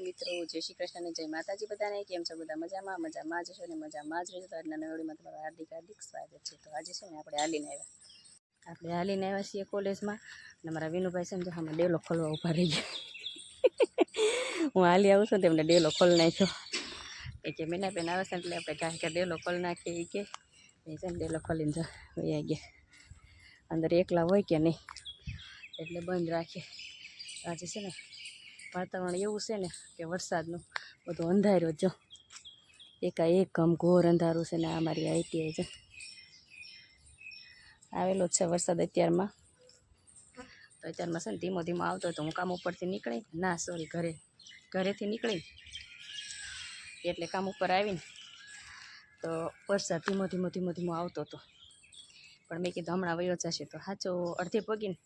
મિત્રો, જય શ્રી કૃષ્ણ ને જય માતાજી બધાને। કેમ છો બધા? મજામાં જ છો ને મજામાં જ રહેજો। તો આજના નવા વિડીયોમાં તમારું હાર્દિક સ્વાગત છે। તો આજે છે ને આપણે હાલીને આવ્યા છીએ કોલેજમાં, અને મારા વિનુભાઈ છે ને તો આમાં ડેલો ખોલવા ઊભા રહી ગયા। હું હાલી આવું છું તેમને ડેલો ખોલી નાખ્યો। કે મીના બેન આવે છે એટલે આપણે કાંઈ કે ડેલો ખોલી નાખીએ કે એ છે ને ડેલો ખોલીને જો વયા ગયા। અંદર એકલા હોય કે નહીં એટલે બંધ રાખીએ। આજે છે ને વાતાવરણ એવું છે ને કે વરસાદનું બધું અંધાર્યો જો એકાએક ઘોર અંધારું છે ને આ મારી આઈટીઆઈ છે આવેલો જ છે વરસાદ અત્યારમાં। તો અત્યારમાં છે ને ધીમો ધીમો આવતો હતો। હું કામ ઉપરથી નીકળી ના સોરી ઘરેથી નીકળી એટલે કામ ઉપર આવીને તો વરસાદ ધીમો ધીમો આવતો હતો। પણ મેં કીધું હમણાં વયો જશે તો સાચો અડધી પગીને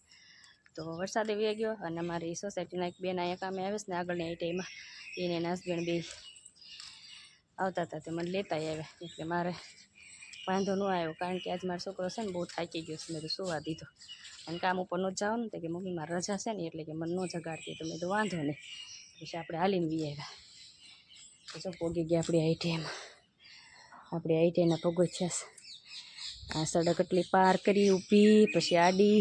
તો વરસાદ આવી ગયો। અને અમારી સોસાયટીના એક બેન અહીંયા કામે આવે છે ને આગળની આઈટીઆઈમાં, એને નાસબેન બે આવતા હતા તે મને લેતા આવ્યા એટલે મારે વાંધો ન આવ્યો, કારણ કે આજ મારો છોકરો છે ને બહુ થાકી ગયો છે। મેં તો સુવા દીધો અને કામ ઉપર ન જવાનું તો કે મમ્મી મારી રજા છે ને એટલે કે મને ન જગાડતી, તો મેં તો વાંધો નહીં પછી આપણે હાલીને વી આવ્યા। તો જો પોગી ગયા આપણી આઈટીઆઈમાં, આપણી આઈટીઆઈના પગથિયા છે। આ સડક એટલી પાર કરી ઊભી પછી આડી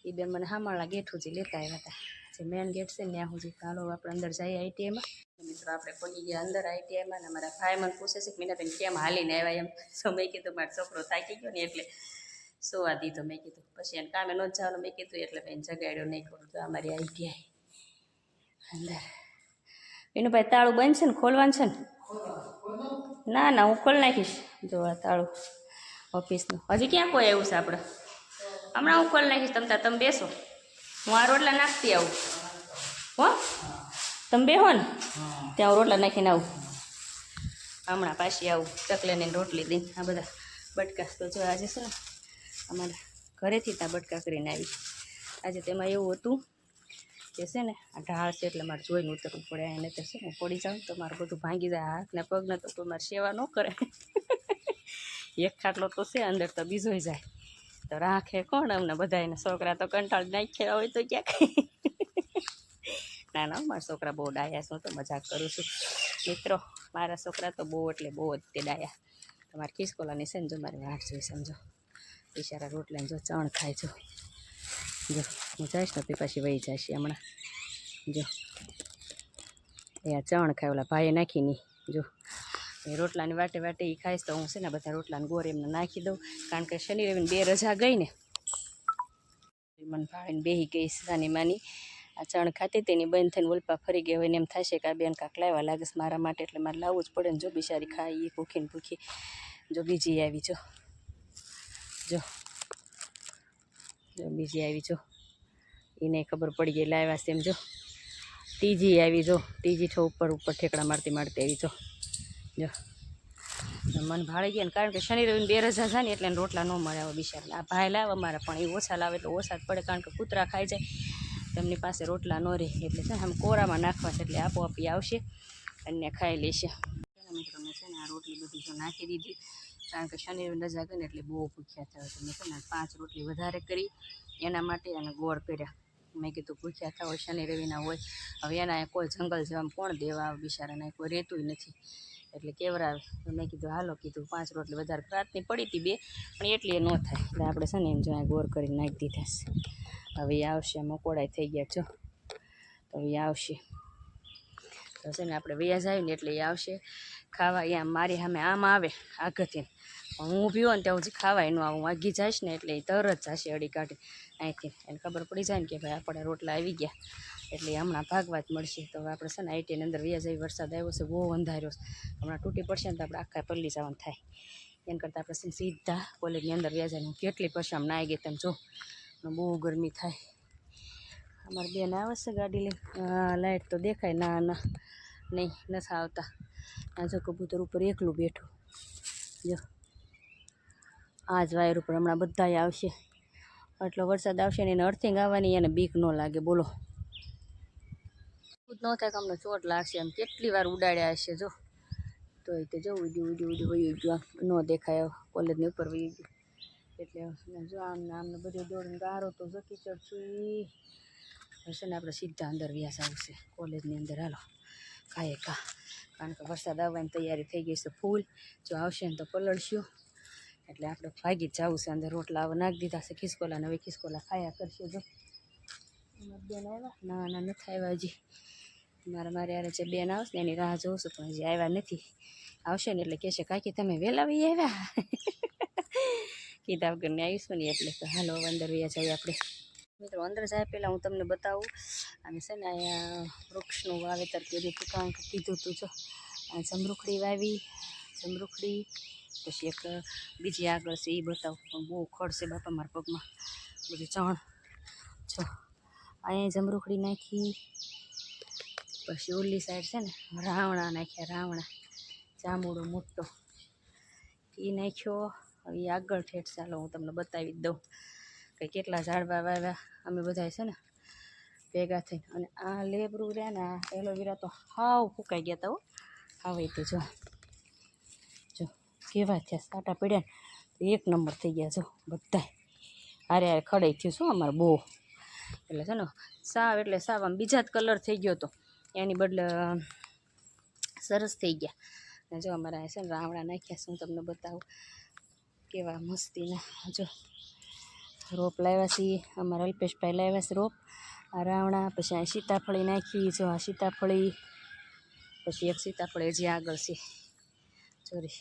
એ બેન મને હામાળા ગેટ સુધી લેતા આવ્યા હતા, જે મેન ગેટ છે ને ત્યાં સુધી। ચાલો આપણે અંદર જઈએ આઈટીઆઈમાં। મિત્રો આપણે પહોંચી ગયા અંદર આઈટીઆઈમાં, અને મારા ભાઈ મને પૂછે છે કે મીનાબેન કેમ હાલીને આવ્યા એમ। તો મેં કીધું મારો છોકરો થાકી ગયો ને એટલે સુવા દીધો મેં કીધું, પછી એને કામે ન જવાનું મેં કીધું એટલે બેન જગાડ્યો નહીં કરું। તો અમારી આઈટીઆઈ અંદર વિનુભાઈ તાળું બંધ છે ને ખોલવાનું છે ને? ના ના હું ખોલી નાખીશ। જો આ તાળું ઓફિસનું હજી ક્યાં કોઈ આવ્યું છે આપણે? હમણાં હું ખોલી નાખીશ, તમે બેસો, હું આ રોટલા નાખતી આવું હો, તમે બેહો ને ત્યાં હું રોટલા નાખીને આવું, હમણાં પાછી આવું ચકલીને રોટલી દઈને। આ બધા બટકા તો જો આજે છે ને અમારા ઘરેથી ત્યાં બટકા કરીને આવી। આજે તેમાં એવું હતું કે છે ને આ ઢાળ છે એટલે મારે જોઈને ઉતરવું પડે, એને તો છે ને પડી જાઉં તો મારું બધું ભાંગી જાય, હાથને પગને તો કોઈ મારે સેવા ન કરે। એક ખાટલો તો છે અંદર તો બીજોય જાય તો રાખે કોણ અમને બધાને? છોકરા તો કંટાળી નાખ્યા હોય તો ક્યાંક ના ના મારા છોકરા બહુ ડાયા છે, હું તો મજાક કરું છું મિત્રો। મારા છોકરા તો બહુ એટલે બહુ જ તે ડાયા। તમારે ખિસકોલાની છે ને જો મારી વાટ જોઈ સમજો, બિચારા રોટલાને જો ચણ ખાય જો હું જઈશ ને તો પાછી વહી જઈશ હમણાં જો એ આ ચણ ખાય, ઓલા ભાઈએ નાખી નહીં જો એ રોટલાની વાટે વાટે એ ખાઈશ તો હું છે ને બધા રોટલાને ગોર એમને નાખી દઉં, કારણ કે શનિ રવિને 2 રજા ગઈ ને મને ભાવીને બેસી ગઈ સાની માની આ ચણ ખાતી તેની બંધ થઈને ઉલ્પા ફરી ગયા હોય ને એમ થશે કે આ બેન કાંક લાવવા લાગે છે મારા માટે, એટલે મારે લાવવું જ પડે ને। જો બિચારી ખાઈ એ ભૂખીને ભૂખી જો બીજી આવી જો બીજી આવી જો એને ખબર પડી ગઈ લાવ્યા છે એમ જો, ત્રીજી આવી જો, ત્રીજી છો ઉપર ઠેકડા મારતી આવી જો મન ભાળી ગયા ને, કારણ કે શનિ રવિને 2 રજા જાય ને એટલે રોટલા ન મળે આવે બિચારા। આ ભાઈ લાવે અમારા પણ એ ઓછા લાવે તો ઓછા જ પડે, કારણ કે કૂતરા ખાઈ જાય તેમની પાસે રોટલા ન રહે, એટલે છે ને આમ કોરામાં નાખવા છે એટલે આપોઆપ આવશે અને ખાઈ લેશે। મિત્રો મેં છે ને આ રોટલી બધી જો નાખી દીધી, કારણ કે શનિ રવિ રજા ગઈ ને એટલે બહુ ભૂખ્યા થયા તો મેં છે ને 5 રોટલી વધારે કરી એના માટે અને ગોળ કર્યા। મેં કીધું ભૂખ્યા થયા હોય શનિ રવિના હોય, હવે એના કોઈ જંગલ જવામાં કોણ દેવા આવે બિચારાને, કોઈ રહેતું નથી એટલે કેવરાવે। તો મેં કીધું હાલો કીધું 5 રોટલી વધારે, રાતની પડી હતી 2 પણ એટલી એ ન થાય એટલે આપણે છે ને એમ જો ગોળ કરીને નાખી દીધા છે। હવે એ આવશે, મકોડાઈ થઈ ગયા જો, તો એ આવશે તો છે ને આપણે વ્યાજ આવી ને એટલે એ આવશે ખાવા। અહીંયા મારી સામે આમ આવે આગળથી, હું ઊભી હોય ને ત્યાં સુધી ખાવાય ન આવું, વાગી જઈશ ને એટલે એ તરત જશે અડી કાઢી અહીંથી, એને ખબર પડી જાય ને કે ભાઈ આપણે રોટલા આવી ગયા એટલે હમણાં ભાગવા જ મળશે। તો હવે આપણે છે ને આઈટીની અંદર વ્યાજ આવી, વરસાદ આવ્યો છે બહુ અંધાર્યો છે, હમણાં તૂટી પડશે ને તો આપણે આખા પલ્લી જવાનું થાય, એના કરતાં આપણે છે ને સીધા કોલેજની અંદર વ્યાજ આવી। કેટલી પછી આમ નાહી ગઈ તમે જો, બહુ ગરમી થાય। અમારી બેન આવે છે ગાડી લઈ, લાઇટ તો દેખાય ના ના નહીં નથી આવતા। આ જો કબૂતર ઉપર એકલું બેઠું જો, આ જ વાયર ઉપર હમણાં બધા આવશે, એટલો વરસાદ આવશે ને એને અર્થિંગ આવવાની એને બીક ન લાગે બોલો, ન થાય કે અમને ચોટ લાગશે એમ। કેટલી વાર ઉડાડ્યા હશે જો, તો એ તો જો ઉડી વયું ગયું ન દેખાય કોલેજની ઉપર વયું ગયું એટલે જો આમને બધું દોડીને ગારો તો જો કીચડ છું હશે ને આપણે સીધા અંદર વ્યાસ આવશે કોલેજની અંદર। હાલો કાંઈ કારણ કે વરસાદ આવવાની તૈયારી થઈ ગઈ છે ફૂલ. જો આવશે ને તો પલળશું, એટલે આપણે ભાગી જ જવું છે અંદર. રોટલા હવે નાખી દીધા છે ખિસકોલા, હવે ખિસકોલા ખાયા કરશે. જો બેન આવ્યા? ના નથી આવ્યા હજી. મારે યારે જે બેન આવશે ને એની રાહ જોઉં છું, પણ હજી આવ્યા નથી. આવશે ને એટલે કહેશે કાકી તમે વહેલા વી આવ્યા. કીધા વગરની આવીશું ને એટલે તો હાલો અંદર વ્યા જઈએ આપણે. મિત્રો અંદર જાય પહેલાં હું તમને બતાવું. અમે છે ને અહીંયા વૃક્ષનું વાવેતર કર્યું હતું, કારણ કે કીધું હતું. જો આ જમરૂખડી વાવી, જમરૂખડી પછી એક બીજી આગળ છે એ બતાવું, પણ બહુ ખડ છે બાપા મારા પગમાં બધું ચણ. જો અહીંયા જમરૂખડી નાખી, પછી ઓલી સાઈડ છે ને રાવણા નાખ્યા, રાવણા જાંબુડો મોટો એ નાખ્યો. હવે આગળ ઠેઠ ચાલો હું તમને બતાવી જ દઉં કે કેટલા ઝાડવા વાવ્યા અમે બધા છે ને ભેગા થઈને. અને આ લેબરું રહ્યા ને આ એલોવેરા તો હાવ ફૂંકાઈ ગયા હતા. આવે તો જો જો કેવા થયા, સાટા પડ્યા ને એક નંબર થઈ ગયા. જો બધા હારે હારે ખડાઈ થયું શું અમારે બહુ. એટલે છે ને સાવ એટલે સાવ આમ બીજા જ કલર થઈ ગયો હતો, એની બદલે સરસ થઈ ગયા. ને જો અમારા છે ને રાવણા નાખ્યા છે, હું તમને બતાવું કેવા મસ્તીના. જો રોપ લાવ્યા છીએ, અમારા અલ્પેશભાઈ લાવ્યા છે રોપ. આ રાવણા, પછી આ સીતાફળી નાખી. જો આ સીતાફળી, પછી એક સીતાફળી હજી આગળ છે. ચોરી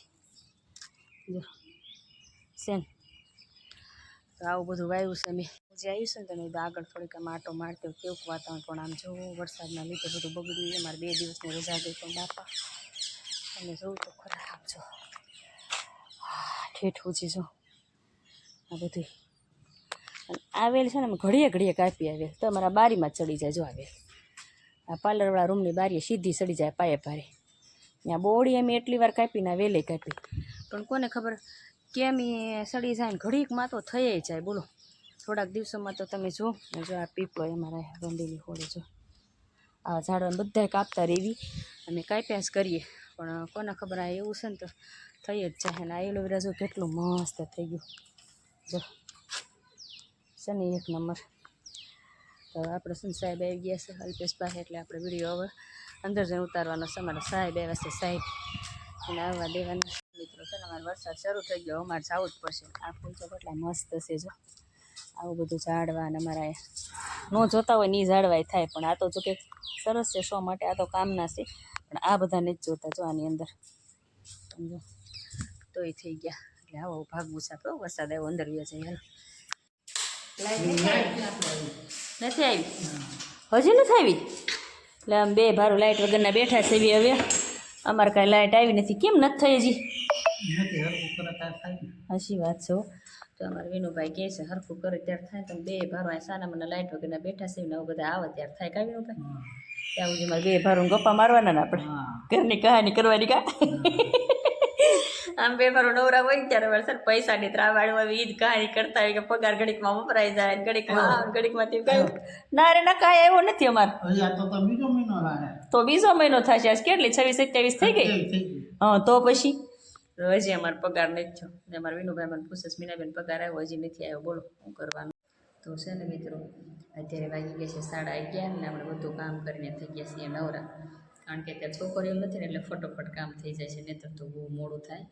જો સેન તો આવું બધું વાવ્યું છે. મેં જે આવ્યું છે ને તમે આગળ થોડીક આમ આટો મારતો કેવું વાતાવરણ, પણ આમ જો વરસાદના લીધે બધું બગડ્યું. અમારે 2 દિવસની રજા ગઈ પણ બાપા તમે જોઉં તો ખરા. આમ જો ઠેઠું છે. જો આ બધું આવેલ છે ને અમે ઘડીએ ઘડીએ કાપી આવેલ તો અમારા બારીમાં જ ચડી જાય. જો આવેલ આ પાર્લરવાળા રૂમની બારીએ સીધી ચડી જાય પાયે ભારે. ત્યાં બોડી અમે એટલી વાર કાપીને વેલે કાપી, પણ કોને ખબર કેમ એ સડી જાય ને ઘડીકમાં તો થઈ જાય. બોલો થોડાક દિવસોમાં તો તમે જો આ પીપળો અમારા ગંડેલી હોળે. જો આ ઝાડવાને બધાય કાપતા રહેવી અમે કાપ્યા જ કરીએ, પણ કોને ખબર આ એવું છે ને તો થઈ જ જાય. અને આ એલોવેરા જો કેટલું મસ્ત થઈ ગયું. જો છે ને એક નંબર. તો આપણે શું સાહેબ આવી ગયા છે અલ્પેશભાઈ, એટલે આપણે વિડીયો હવે અંદર જઈને ઉતારવાનો છે. અમારા સાહેબ આવ્યા છે, સાહેબ એને આવવા દેવાના. મિત્રો છે ને અમારે વરસાદ શરૂ થઈ ગયો, અમારે જવું જ પડશે. આ ફૂલ તો કેટલા મસ્ત છે. જો આવું બધું ઝાડવા અને અમારા ન જોતા હોય ને એ ઝાડવાય થાય, પણ આ તો જો કે સરસ છે શો માટે, આ તો કામના છે. પણ આ બધા નથી જોતા. જો આની અંદર સમજો તોય થઈ ગયા. એટલે આવો ભાગવું છે આપણે. વરસાદ આવ્યો અંદર વ્યા જાય. નથી આવી હજી નથી આવી. એટલે આમ બે ભારું લાઇટ વગરના બેઠા છે. હવે અમારે કાંઈ લાઇટ આવી નથી. કેમ નથી થઈ હજી? હાચી વાત છે. તો અમારે વિનુભાઈ કહે છે હરખું કરે ત્યારે થાય. તો બે ભારો આ સાના મને લાઇટ વગરના બેઠા છે ને હવે બધા આવે ત્યારે થાય. કાંઈ વિનુભાઈ ત્યાં સુધી મારે બે ભારું ગપ્પા મારવાના ને આપણે ઘરની કહાની કરવાની. કા આમ બે ભારું નવરા હોય ને ત્યારે અમારે સર પૈસાની ત્રાવાડું આવી ઈ જ કહાની કરતા હોય કે પગાર ઘડીકમાં વપરાઈ જાય, ઘડીકમાં ઘડીકમાં તે કયું ના રે ના કાંઈ આવ્યો નથી અમારે. તો બીજો મહિનો થશે. આજ કેટલી 26-27 થઈ ગઈ. હા તો પછી હજી અમારે પગાર નથી થયો. ને અમારા વિનુભાઈ મને પૂછે મીનાબેન પગાર આવ્યો? હજી નથી આવ્યો. બોલો શું કરવાનું. તો છે ને મિત્રો અત્યારે વાગી ગયા છે 11:30 ને આપણે બધું કામ કરીને થઈ ગયા છીએ નવરા. કારણ કે અત્યારે છોકરીઓ નથી ને એટલે ફટોફટ કામ થઈ જાય છે, નહીંતર તો બહુ મોડું થાય.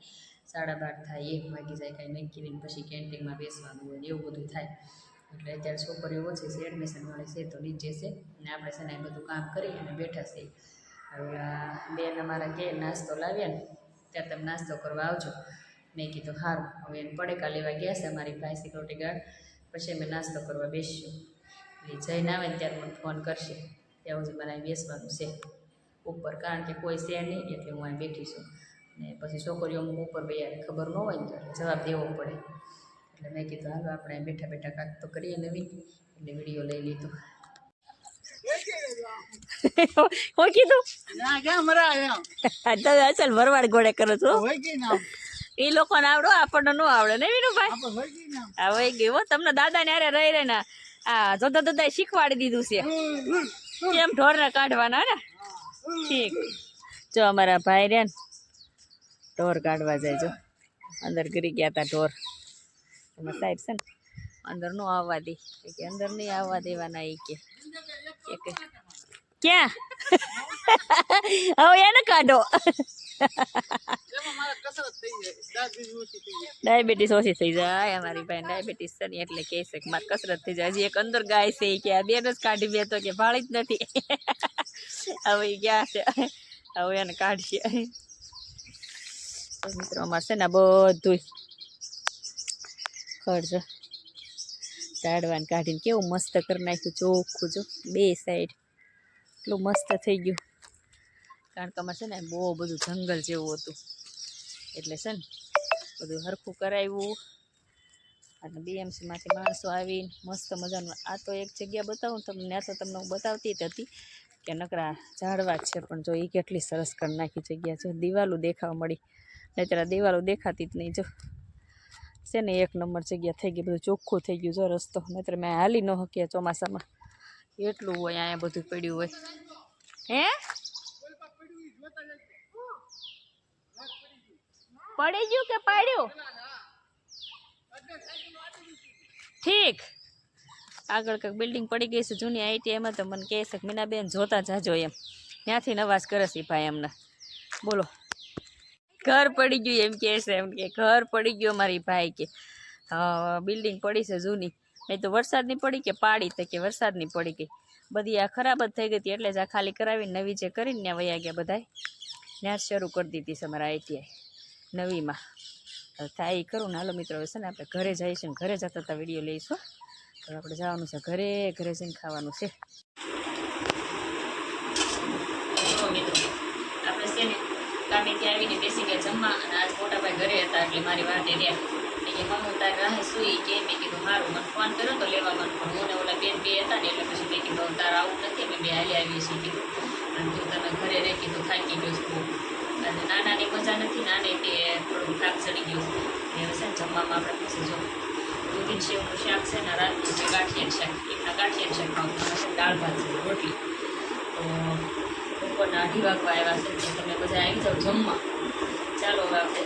12:30 થાય, 1 વાગી જાય કાંઈ નક્કી નહીં. પછી કેન્ટીનમાં બેસવાનું હોય ને એવું બધું થાય. એટલે અત્યારે છોકરીઓ ઓછી છે, એડમિશન વાળી છે તો નીચે છે. ને આપણે છે ને એ બધું કામ કરી અને બેઠા છીએ. હવે બેન અમારા કે નાસ્તો લાવ્યા ને ત્યારે તમે નાસ્તો કરવા આવજો. મેં કીધું સારું. હવે એને પડેકા લેવા ગયા છે અમારી ભાઈ સિક્યોરિટી ગાર્ડ. પછી અમે નાસ્તો કરવા બેસીશું. એટલે જઈને આવે ને ત્યારે મને ફોન કરશે. ત્યાં સુધી મારે અહીં બેસવાનું છે ઉપર, કારણ કે કોઈ છે નહીં એટલે હું અહીં બેઠી છું. ને પછી છોકરીઓ ઉપર બે ખબર ન હોય ને તો જવાબ દેવો પડે. એટલે મેં કીધું હાલો આપણે બેઠા બેઠા કાંક તો કરીએ નવી, એટલે વિડીયો લઈ લીધો. હું કીધું અસલ ભરવાડ ઘોડે કરો છો. એ લોકોને આવડો, આપણને ન આવડે ને વિનુભાઈ. હા વહી ગયું. તમને દાદા ને અરે રહી રહી ને આ જોતા દાદા શીખવાડી દીધું છે કેમ ઢોરને કાઢવાના ને. ઠીક. જો અમારા ભાઈ રે ને ઢોર કાઢવા જાય. જો અંદર ગરી ગયા હતા ઢોર. એમાં સાહેબ છે ને અંદર ન આવવા દે કે અંદર નહીં આવવા દેવાના. એ કે ક્યાં હવે એને કાઢો ડાયાબિટીસ ઓછી થઈ જાય અમારી ભાઈ ડાયાબિટીસ છે ને એટલે કહે છે કે મારે કસરત થઈ જાય હજી એક અંદર ગાય છે કે આ બેન જ કાઢી બે તો કે ભાળી જ નથી હવે ઈ ગયા છે હવે એને કાઢશે મિત્રો અમારે છે ને બધું ખર્ચ ઝાડવાને કાઢીને કેવું મસ્ત કરી નાખ્યું ચોખ્ખું જો બે સાઈડ એટલું મસ્ત થઈ ગયું કારણ કે અમારે છે ને બહુ બધું જંગલ જેવું હતું એટલે છે ને બધું હરખું કરાવ્યું અને બીએમસીમાંથી માણસો આવીને મસ્ત મજાનું આ તો એક જગ્યા બતાવું તમને આ તો તમને હું બતાવતી જ હતી કે નકરા ઝાડવા જ છે પણ જો એ કેટલી સરસ કરી નાખી જગ્યા છે દિવાલો દેખાવા મળી નહીંતર આ દિવાલો દેખાતી જ નહીં જો છે ને એક નંબર જગ્યા થઈ ગઈ બધું ચોખ્ખું થઈ ગયું જો રસ્તો નહીંતર મેં હાલી ન શકીએ ચોમાસામાં એટલું હોય અહીંયા બધું પડ્યું હોય હે પડી ગયું કે પાડ્યું ઠીક આગળ કંઈક બિલ્ડિંગ પડી ગઈ છે જૂની આઈટીઆઈમાં તો મને કહે છે કે મીનાબેન જોતા જાજો એમ ત્યાંથી નવાજ કરે છે ભાઈ એમને બોલો ઘર પડી ગયું એમ કહે છે એમ કે ઘર પડી ગયું મારી ભાઈ કે બિલ્ડિંગ પડી છે જૂની નહીં તો વરસાદની પડી કે પાડી તો કે વરસાદની પડી ગઈ બધી આ ખરાબ જ થઈ ગઈ હતી એટલે જ આ ખાલી કરાવીને નવી જે કરીને ત્યાં વયા ગયા બધાય ત્યાં જ શરૂ કરી દીધી છે અમારા આઈટીઆઈ નવીમાં થાય એ કરું ને હાલો મિત્રો હવે છે ને આપણે ઘરે જઈશું ને ઘરે જતા હતા વિડીયો લઈશું તો આપણે જવાનું છે ઘરે ઘરે જઈને ખાવાનું છે મિત્રો આપણે છે ને કામેથી આવીને બેસી ગયા જમવા અને આજ મોટા ભાઈ ઘરે હતા એટલે મારી વાત રહ્યા કે મમ્મી તારે રાહે સુઈ કે મેં કીધું મારું મને ફોન કર્યો તો લેવામાં પણ હું ને ઓલા બેન બે હતા ને એટલે પછી મેં કીધું તારે આવું નથી અમે બે હાલી આવીએ છીએ કીધું અને તું તમે ઘરે રહી કીધું થાકી ગયો છું અને નાનાની મજા નથી નાને તે થોડું થાક ચડી ગયું છે હવે છે ને જમવામાં આપણે પછી જો દૂધી સેવનું શાક છે ને રાતનું છે ગાંઠિયાનું શાક એકના ગાંઠિયાનું શાક ખાવું દાળ ભાત છે રોટલી તો બપોરના 2:30 વાગવા આવ્યા છે તમે બધા આવી જાઓ જમવા ચાલો હવે આપણે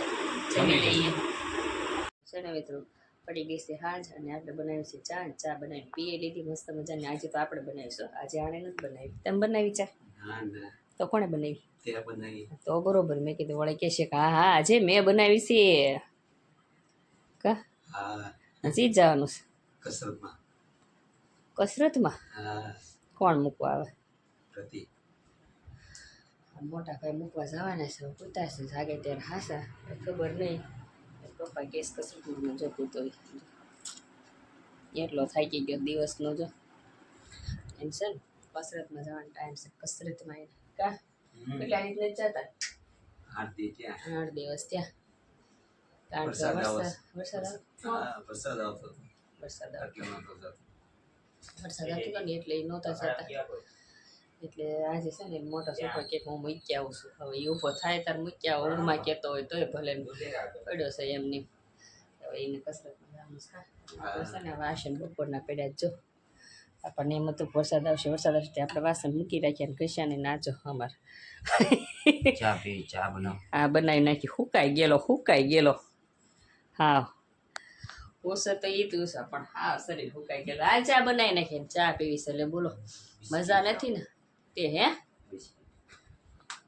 જમી લઈએ છે ને મિત્રો પડી ગઈ છે હાંજ અને આપણે બનાવ્યું છે ચા ચા બનાવી પીએ લીધી મસ્ત મજાની આજે તો આપણે બનાવીશું આજે આણે નથી બનાવી તમે બનાવી ચા તો કોણે બનાવી તો બરોબર મેં કીધું વળે કહેશે કે હા હા આજે મેં બનાવી છે કા હજી જ જવાનું છે કસરતમાં કોણ મૂકવા આવે મોટા ભાઈ મૂકવા જવાના છે પૂછતા છે જાગે ત્યારે હાસા ખબર નહીં પપ્પા કેસ કસરતમાં જોતું તો એટલો થાકી ગયો દિવસનો જો એમ છે ને કસરતમાં જવાનો ટાઈમ છે કસરતમાં એને કા કેટલા નીકળે જતા 8 દિવસ ત્યાં કારણ કે વરસાદ આવતો ને એટલે એ નહોતા જતા એટલે આજે છે ને મોટા છોકરા કે હું મૂકી આવું છું હવે એ ઊભો થાય ત્યારે મૂકી આવો ઊંઘમાં કહેતો હોય તોય ભલે પડ્યો છે એમની હવે એને કસરતમાં જવાનું છે ને વાસણ બપોરના પડ્યા જો આપણને એમ હતું વરસાદ આવશે આપણે વાસણ મૂકી રાખીએ ને ઘસ્યાને નાચો અમારે હા બનાવી નાખી હુકાઈ ગયેલો હા ઓછો તો એ તું પણ હા શરીર હુકાઈ ગયેલો આ ચા બનાવી નાખીએ ચા પીવી છે એટલે બોલો મજા નથી ને તે હે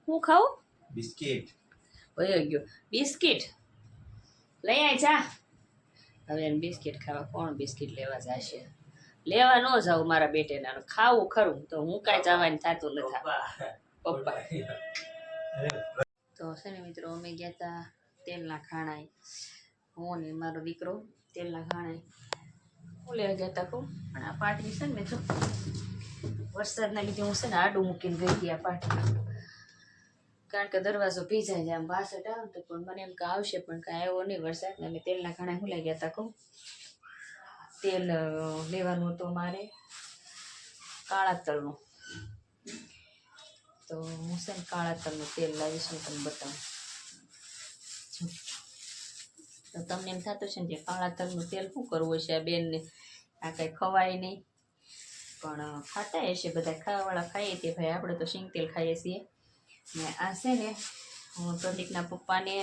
હું ખાવું બિસ્કિટ વયો ગયો બિસ્કિટ લઈ આય ચા હવે એને બિસ્કિટ ખાવા કોણ બિસ્કિટ લેવા જશે લેવા ન જાવ મારા બેટેના ખાવું ખરું તો હું કાંઈ જવાની થતું નથી પપ્પા તો છે ને મિત્રો અમે ગયા હતા તેલના ખાણાય હું ને મારો દીકરો તેલના ખાણાય હું લેવા ગયા હતા કહું પણ આ પાટી છે ને મેં જો વરસાદના લીધે હું છે ને આડું મૂકીને ગઈ હતી આ પાટી કારણ કે દરવાજો ભીજાય જાય આમ વાસટ આવે તો પણ મને એમ કે આવશે પણ કાંઈ આવ્યો નહીં વરસાદ અને તેલના ખાણા હું લઈ ગયા હતા કહું તેલ લેવાનું હતું મારે કાળા તલનું તો હું છે ને કાળા તલનું તેલ લાવીશ હું તમને બતાવું તો તમને એમ થતું છે ને કે કાળા તલનું તેલ શું કરવું હશે આ બેનને આ કાંઈ ખવાય નહીં પણ ખાતા હશે બધા ખાવાવાળા ખાઈએ તે ભાઈ આપણે તો શીંગ તેલ ખાઈએ છીએ ને આ છે ને હું પ્રતિકના પપ્પાને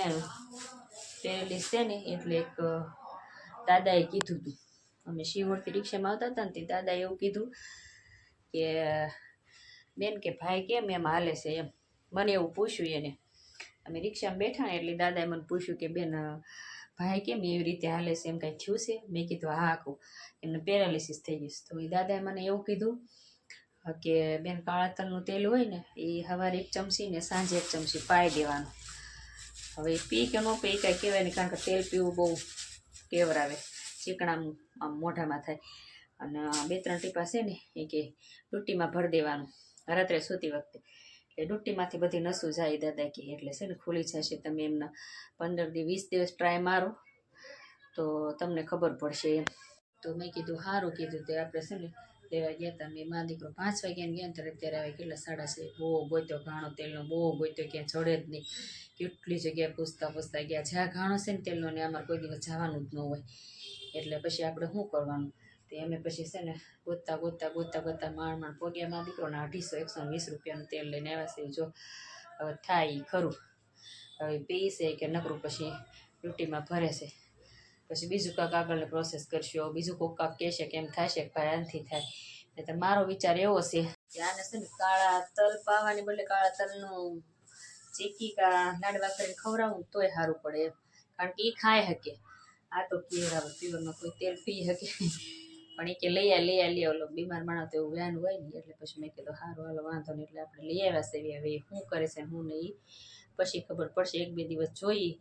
પેરેલીસ છે ને એટલે એક દાદાએ કીધું હતું અમે શિવોરથી રિક્ષામાં આવતા હતા ને તે દાદાએ એવું કીધું કે બેન કે ભાઈ કેમ એમ હાલે છે એમ મને એવું પૂછ્યું એને. અમે રિક્ષામાં બેઠા ને એટલે દાદાએ મને પૂછ્યું કે બેન ભાઈ કેમ એવી રીતે હાલે છે એમ કાંઈ થયું છે? મેં કીધું હા આખું એમને પેરાલિસિસ થઈ ગયું. તો એ દાદાએ મને એવું કીધું કે બેન કાળા તલનું તેલ હોય ને એ સવારે 1 ચમચી ને સાંજે 1 ચમચી પાઈ દેવાનું. હવે પી કે ન પી કાંઈ કહેવાય નહીં, કારણ કે તેલ પીવું બહુ કેવરાવે, ચીકણા આમ મોઢામાં થાય. અને 2-3 ટીપા છે ને એ કે ડૂટીમાં ભરી દેવાનું રાત્રે સૂતી વખતે, એટલે ડૂટીમાંથી બધી નસું જાય દાદા કે, એટલે છે ને ખુલી જશે. તમે એમના 15 દી 20 દિવસ ટ્રાય મારો તો તમને ખબર પડશે એમ. તો મેં કીધું સારું કીધું. તે આપણે છે ને લેવા ગયા હતા. મેં મા દીકરો 5 વાગ્યાને ગયા ત્યારે અત્યારે આવે કેટલા 6:30. બહુ ગોત્યો ઘાણો તેલનો, બહુ ગોત્યો, ક્યાં જડે જ નહીં. કેટલી જગ્યાએ પૂછતા ગયા. જ્યાં ઘાણો છે ને તેલનો ને અમારે કોઈ દિવસ જવાનું જ ન હોય. એટલે પછી આપણે શું કરવાનું? તે અમે પછી છે ને ગોતતા માંડ પોગ્યા. મા દીકરોને 250-120 રૂપિયાનું તેલ લઈને આવ્યા છે. જો હવે થાય ઈ ખરું, હવે પી છે કે નકરું પછી ડ્યુટીમાં ભરે છે. પછી બીજું કાંક આગળની પ્રોસેસ કરશું. બીજું કોઈક કાંક કહેશે કે એમ થશે કે ભાઈ આનાથી થાય. એટલે મારો વિચાર એવો છે કે આને છે ને કાળા તલ પાવાની બદલે કાળા તલનું ચીકી કા લાડવા કરીને ખવડાવું તોય સારું પડે એમ, કારણ કે એ ખાઈ શકે. આ તો કેવરાવે, પ્યોરમાં કોઈ તેલ પી શકે પણ એ કે લઈ ઓલો બીમાર માણસ તો એવું વ્યાન હોય ને. એટલે પછી મેં કીધું સારું હાલો વાંધો નહીં. એટલે આપણે લઈ આવ્યા છે. હવે શું કરે છે શું નહીં પછી ખબર પડશે. 1-2 દિવસ જોઈએ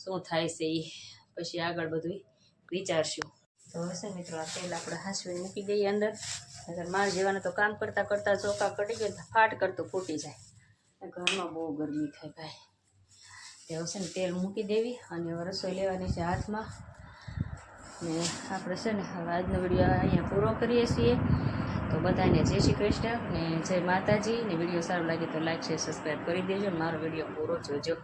શું થાય છે એ, પછી આગળ બધું વિચારશું. તો હશે મિત્રો આ તેલ આપણે હાંસવીને મૂકી દઈએ અંદર. માર જેવાને તો કામ કરતાં ચોખા કટી ગયો ફાટ કરતું ફૂટી જાય. ઘરમાં બહુ ગરમી થાય ભાઈ. તે હશે ને તેલ મૂકી દેવી અને હવે રસોઈ લેવાની છે હાથમાં. ને આપણે છે ને હવે આજનો વિડીયો અહીંયા પૂરો કરીએ છીએ. તો બધાને જય શ્રી કૃષ્ણ ને જય માતાજી. ને વિડીયો સારો લાગે તો લાઈક શેર સબસ્ક્રાઈબ કરી દેજો. મારો વિડીયો પૂરો જોજો.